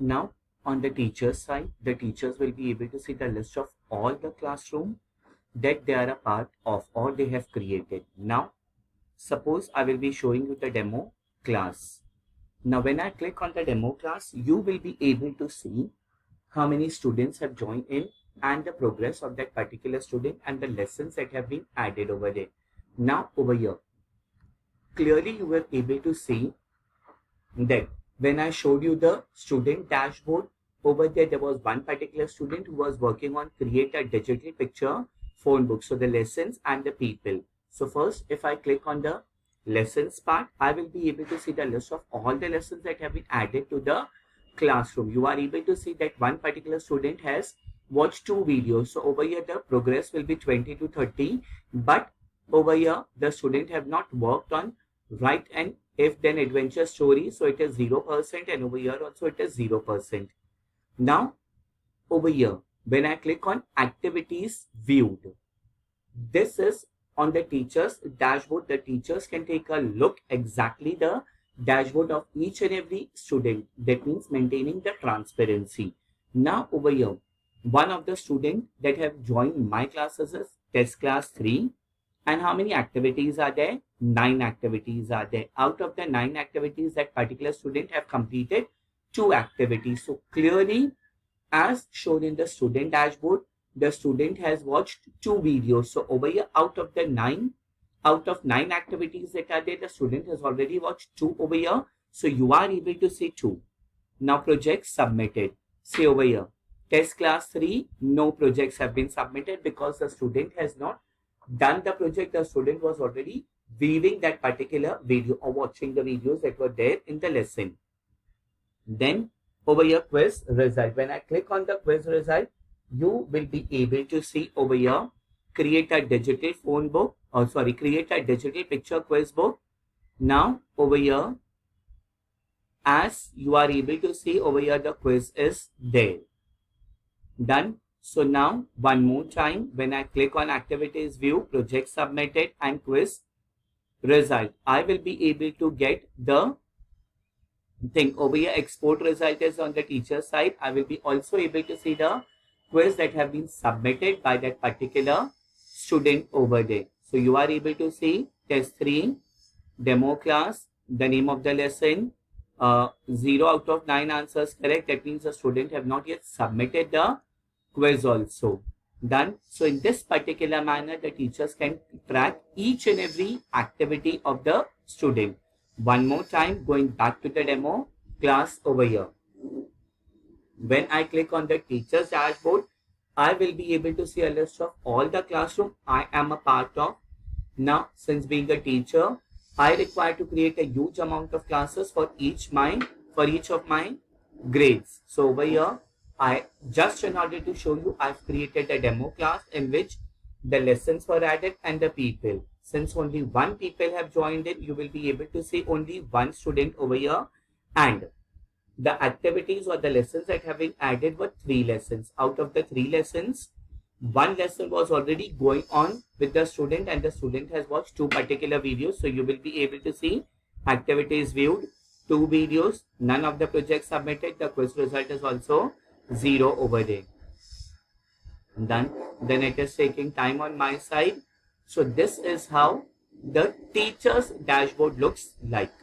Now, on the teacher's side, the teachers will be able to see the list of all the classroom that they are a part of or they have created. Now, suppose I will be showing you the demo class. Now, when I click on the demo class, you will be able to see how many students have joined in and the progress of that particular student and the lessons that have been added over there. Now, over here, clearly you were able to see that when I showed you the student dashboard, over there was one particular student who was working on create a digital picture phone book. So the lessons and the people. So first, if I click on the lessons part, I will be able to see the list of all the lessons that have been added to the classroom. You are able to see that one particular student has watched 2 videos. So over here, the progress will be 20 to 30. But over here, the student have not worked on right and if then adventure story. So it is 0%, and over here also it is 0%. Now, over here, when I click on activities viewed, this is on the teacher's dashboard. The teachers can take a look exactly the dashboard of each and every student. That means maintaining the transparency. Now over here, one of the students that have joined my classes is test class 3. And how many activities are there? 9 activities are there. Out of the 9 activities, that particular student have completed 2 activities. So clearly, as shown in the student dashboard, the student has watched 2 videos. So over here, out of 9 activities that are there, the student has already watched 2 over here. So you are able to see 2. Now projects submitted. See over here, test class 3, no projects have been submitted because the student has not done the project. The student was already viewing that particular video or watching the videos that were there in the lesson. Then over here, quiz result. When I click on the quiz result, you will be able to see over here, create a digital phone book, or sorry, create a digital picture quiz book. Now over here, as you are able to see over here, the quiz is there. Done. So now one more time, when I click on activities view, project submitted and quiz result, I will be able to get the thing over here. Export result is on the teacher side. I will be also able to see the quiz that have been submitted by that particular student over there. So you are able to see test 3, demo class, the name of the lesson, 0 out of 9 answers correct. That means the student have not yet submitted the quiz also. Done. So in this particular manner, the teachers can track each and every activity of the student. One more time, going back to the demo class over here. When I click on the teacher's dashboard, I will be able to see a list of all the classroom I am a part of. Now, since being a teacher, I require to create a huge amount of classes for each of my grades. So over here, just in order to show you, I've created a demo class in which the lessons were added and the people. Since only 1 people have joined in, you will be able to see only 1 student over here, and the activities or the lessons that have been added were 3 lessons. Out of the 3 lessons, 1 lesson was already going on with the student and the student has watched 2 particular videos. So you will be able to see activities viewed, 2 videos, none of the projects submitted. The quiz result is also 0 over there. Done. Then it is taking time on my side. So this is how the teacher's dashboard looks like.